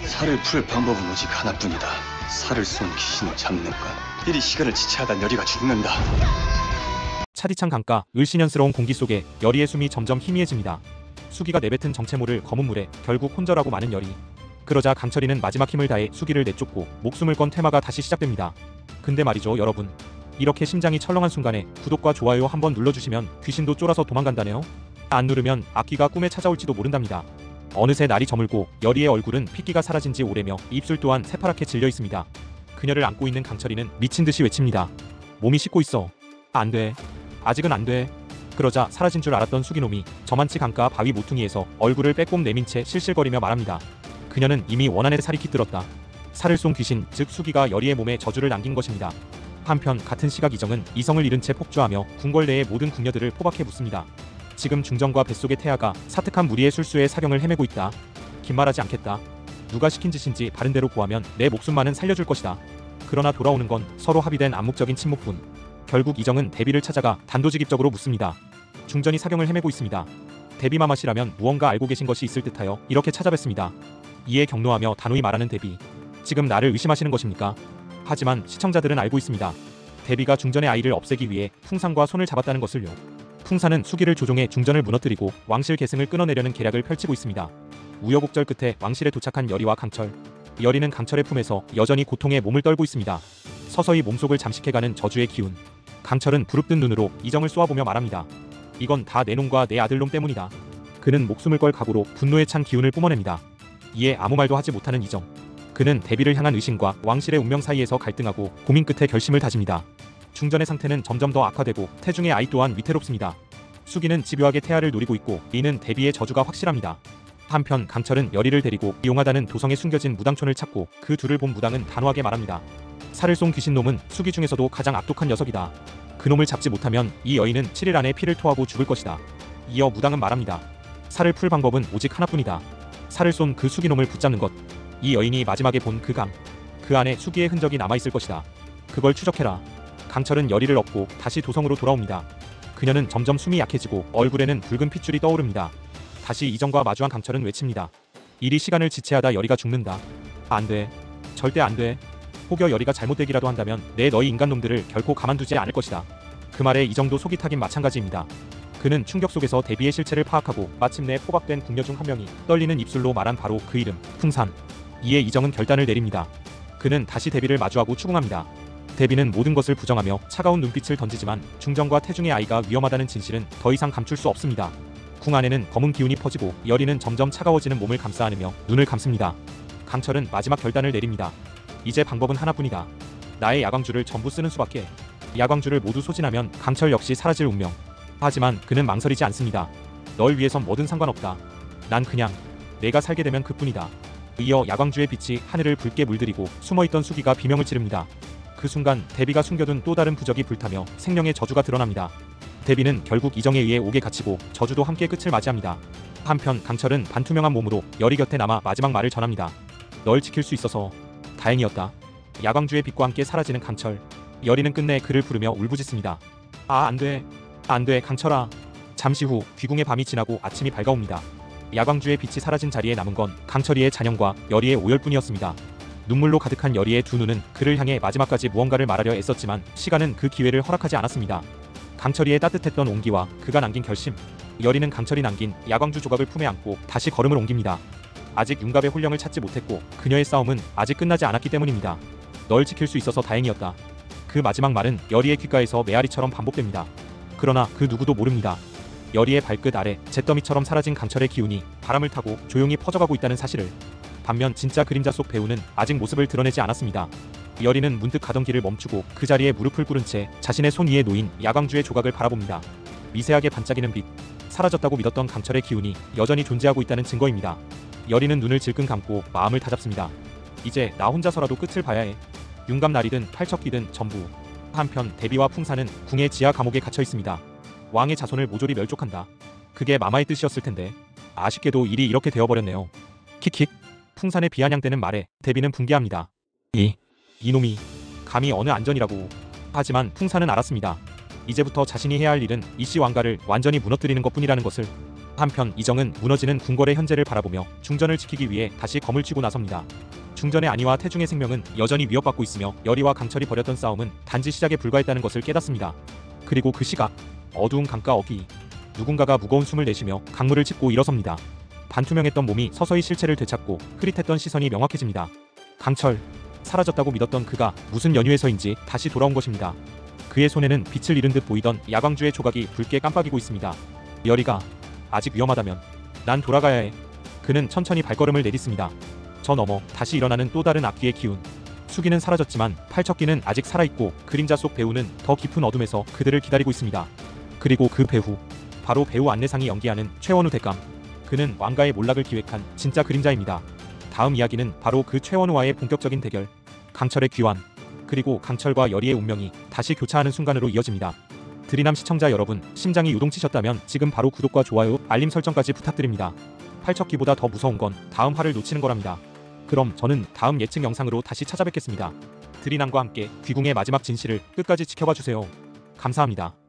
살을 풀 방법은 오직 하나뿐이다. 살을 쏜 귀신을 잡는 것. 이리 시간을 지체하다 여리가 죽는다. 차디찬 강가, 을씨년스러운 공기 속에 여리의 숨이 점점 희미해집니다. 수기가 내뱉은 정체모를 검은 물에 결국 혼절하고 마는 여리. 그러자 강철이는 마지막 힘을 다해 수기를 내쫓고 목숨을 건 테마가 다시 시작됩니다. 근데 말이죠 여러분, 이렇게 심장이 철렁한 순간에 구독과 좋아요 한번 눌러주시면 귀신도 쫄아서 도망간다네요. 안 누르면 악귀가 꿈에 찾아올지도 모른답니다. 어느새 날이 저물고 여리의 얼굴은 핏기가 사라진 지 오래며 입술 또한 새파랗게 질려 있습니다. 그녀를 안고 있는 강철이는 미친 듯이 외칩니다. 몸이 식고 있어. 안 돼. 아직은 안 돼. 그러자 사라진 줄 알았던 수기놈이 저만치 강가 바위 모퉁이에서 얼굴을 빼꼼 내민 채 실실거리며 말합니다. 그녀는 이미 원한에 살이 깃들었다. 살을 쏜 귀신, 즉 수기가 여리의 몸에 저주를 남긴 것입니다. 한편 같은 시각 이정은 이성을 잃은 채 폭주하며 궁궐 내의 모든 궁녀들을 포박해 묻습니다. 지금 중정과 뱃속의 태아가 사특한 무리의 술수에 사경을 헤매고 있다. 긴 말하지 않겠다. 누가 시킨 짓인지 바른대로 고하면 내 목숨만은 살려줄 것이다. 그러나 돌아오는 건 서로 합의된 암묵적인 침묵뿐. 결국 이정은 대비를 찾아가 단도직입적으로 묻습니다. 중전이 사경을 헤매고 있습니다. 대비마마씨라면 무언가 알고 계신 것이 있을 듯하여 이렇게 찾아뵙습니다. 이에 격노하며 단호히 말하는 대비. 지금 나를 의심하시는 것입니까? 하지만 시청자들은 알고 있습니다. 대비가 중전의 아이를 없애기 위해 풍산과 손을 잡았다는 것을요. 풍산은 수기를 조종해 중전을 무너뜨리고 왕실 계승을 끊어내려는 계략을 펼치고 있습니다. 우여곡절 끝에 왕실에 도착한 여리와 강철. 여리는 강철의 품에서 여전히 고통에 몸을 떨고 있습니다. 서서히 몸속을 잠식해가는 저주의 기운. 강철은 부릅뜬 눈으로 이정을 쏘아보며 말합니다. 이건 다 내 놈과 내 아들놈 때문이다. 그는 목숨을 걸 각오로 분노에 찬 기운을 뿜어냅니다. 이에 아무 말도 하지 못하는 이정. 그는 대비를 향한 의심과 왕실의 운명 사이에서 갈등하고 고민 끝에 결심을 다집니다. 중전의 상태는 점점 더 악화되고 태중의 아이 또한 위태롭습니다. 수기는 집요하게 태아를 노리고 있고 이는 대비의 저주가 확실합니다. 한편 강철은 여리를 데리고 이용하다는 도성에 숨겨진 무당촌을 찾고 그 둘을 본 무당은 단호하게 말합니다. 살을 쏜 귀신놈은 수기 중에서도 가장 악독한 녀석이다. 그놈을 잡지 못하면 이 여인은 7일 안에 피를 토하고 죽을 것이다. 이어 무당은 말합니다. 살을 풀 방법은 오직 하나뿐이다. 살을 쏜 그 수기놈을 붙잡는 것. 이 여인이 마지막에 본 그 강. 그 안에 수기의 흔적이 남아있을 것이다. 그걸 추적해라. 강철은 여리를 업고 다시 도성으로 돌아옵니다. 그녀는 점점 숨이 약해지고 얼굴에는 붉은 핏줄이 떠오릅니다. 다시 이정과 마주한 강철은 외칩니다. 이리 시간을 지체하다 여리가 죽는다. 안 돼. 절대 안 돼. 혹여 여리가 잘못되기라도 한다면 내 너희 인간놈들을 결코 가만두지 않을 것이다. 그 말에 이정도 속이 타긴 마찬가지입니다. 그는 충격 속에서 대비의 실체를 파악하고 마침내 포박된 궁녀 중 한 명이 떨리는 입술로 말한 바로 그 이름, 풍산. 이에 이정은 결단을 내립니다. 그는 다시 대비를 마주하고 추궁합니다. 대비는 모든 것을 부정하며 차가운 눈빛을 던지지만 중정과 태중의 아이가 위험하다는 진실은 더 이상 감출 수 없습니다. 궁 안에는 검은 기운이 퍼지고 여리는 점점 차가워지는 몸을 감싸 안으며 눈을 감습니다. 강철은 마지막 결단을 내립니다. 이제 방법은 하나뿐이다. 나의 야광주를 전부 쓰는 수밖에. 야광주를 모두 소진하면 강철 역시 사라질 운명. 하지만 그는 망설이지 않습니다. 널 위해선 뭐든 상관없다. 난 그냥 내가 살게 되면 그뿐이다. 이어 야광주의 빛이 하늘을 붉게 물들이고 숨어있던 수기가 비명을 지릅니다. 그 순간 대비가 숨겨둔 또 다른 부적이 불타며 생명의 저주가 드러납니다. 대비는 결국 이정에 의해 옥에 갇히고 저주도 함께 끝을 맞이합니다. 한편 강철은 반투명한 몸으로 여리 곁에 남아 마지막 말을 전합니다. 널 지킬 수 있어서 다행이었다. 야광주의 빛과 함께 사라지는 강철. 여리는 끝내 그를 부르며 울부짖습니다. 아, 안 돼. 안 돼, 강철아. 잠시 후 귀궁의 밤이 지나고 아침이 밝아옵니다. 야광주의 빛이 사라진 자리에 남은 건 강철이의 잔영과 여리의 오열뿐이었습니다. 눈물로 가득한 여리의 두 눈은 그를 향해 마지막까지 무언가를 말하려 애썼지만 시간은 그 기회를 허락하지 않았습니다. 강철이의 따뜻했던 온기와 그가 남긴 결심. 여리는 강철이 남긴 야광주 조각을 품에 안고 다시 걸음을 옮깁니다. 아직 윤갑의 혼령을 찾지 못했고 그녀의 싸움은 아직 끝나지 않았기 때문입니다. 널 지킬 수 있어서 다행이었다. 그 마지막 말은 여리의 귓가에서 메아리처럼 반복됩니다. 그러나 그 누구도 모릅니다. 여리의 발끝 아래 잿더미처럼 사라진 강철의 기운이 바람을 타고 조용히 퍼져가고 있다는 사실을. 반면 진짜 그림자 속 배우는 아직 모습을 드러내지 않았습니다. 여리는 문득 가던 길을 멈추고 그 자리에 무릎을 꿇은 채 자신의 손 위에 놓인 야광주의 조각을 바라봅니다. 미세하게 반짝이는 빛. 사라졌다고 믿었던 강철의 기운이 여전히 존재하고 있다는 증거입니다. 여리는 눈을 질끈 감고 마음을 다잡습니다. 이제 나 혼자서라도 끝을 봐야 해. 윤갑날이든 팔척기든 전부. 한편 대비와 풍산은 궁의 지하 감옥에 갇혀 있습니다. 왕의 자손을 모조리 멸족한다. 그게 마마의 뜻이었을 텐데 아쉽게도 일이 이렇게 되어버렸네요. 킥킥. 풍산의 비아냥대는 말에 대비는 분개합니다. 이놈이 감히 어느 안전이라고. 하지만 풍산은 알았습니다. 이제부터 자신이 해야 할 일은 이씨 왕가를 완전히 무너뜨리는 것뿐이라는 것을. 한편 이정은 무너지는 궁궐의 현재를 바라보며 중전을 지키기 위해 다시 검을 쥐고 나섭니다. 중전의 안위와 태중의 생명은 여전히 위협받고 있으며 열의와 강철이 벌였던 싸움은 단지 시작에 불과했다는 것을 깨닫습니다. 그리고 그 시각, 어두운 강가 어귀, 누군가가 무거운 숨을 내쉬며 강물을 짚고 일어섭니다. 반투명했던 몸이 서서히 실체를 되찾고 흐릿했던 시선이 명확해집니다. 강철, 사라졌다고 믿었던 그가 무슨 연유에서인지 다시 돌아온 것입니다. 그의 손에는 빛을 잃은 듯 보이던 야광주의 조각이 붉게 깜빡이고 있습니다. 열의가 아직 위험하다면 난 돌아가야 해. 그는 천천히 발걸음을 내딛습니다. 저 너머 다시 일어나는 또 다른 악귀의 기운. 수기는 사라졌지만 팔척기는 아직 살아있고 그림자 속 배우는 더 깊은 어둠에서 그들을 기다리고 있습니다. 그리고 그 배우, 바로 배우 안내상이 연기하는 최원우 대감. 그는 왕가의 몰락을 기획한 진짜 그림자입니다. 다음 이야기는 바로 그 최원우와의 본격적인 대결, 강철의 귀환, 그리고 강철과 열의의 운명이 다시 교차하는 순간으로 이어집니다. 드리남 시청자 여러분, 심장이 요동치셨다면 지금 바로 구독과 좋아요, 알림 설정까지 부탁드립니다. 팔척기보다 더 무서운 건 다음 화를 놓치는 거랍니다. 그럼 저는 다음 예측 영상으로 다시 찾아뵙겠습니다. 드리남과 함께 귀궁의 마지막 진실을 끝까지 지켜봐 주세요. 감사합니다.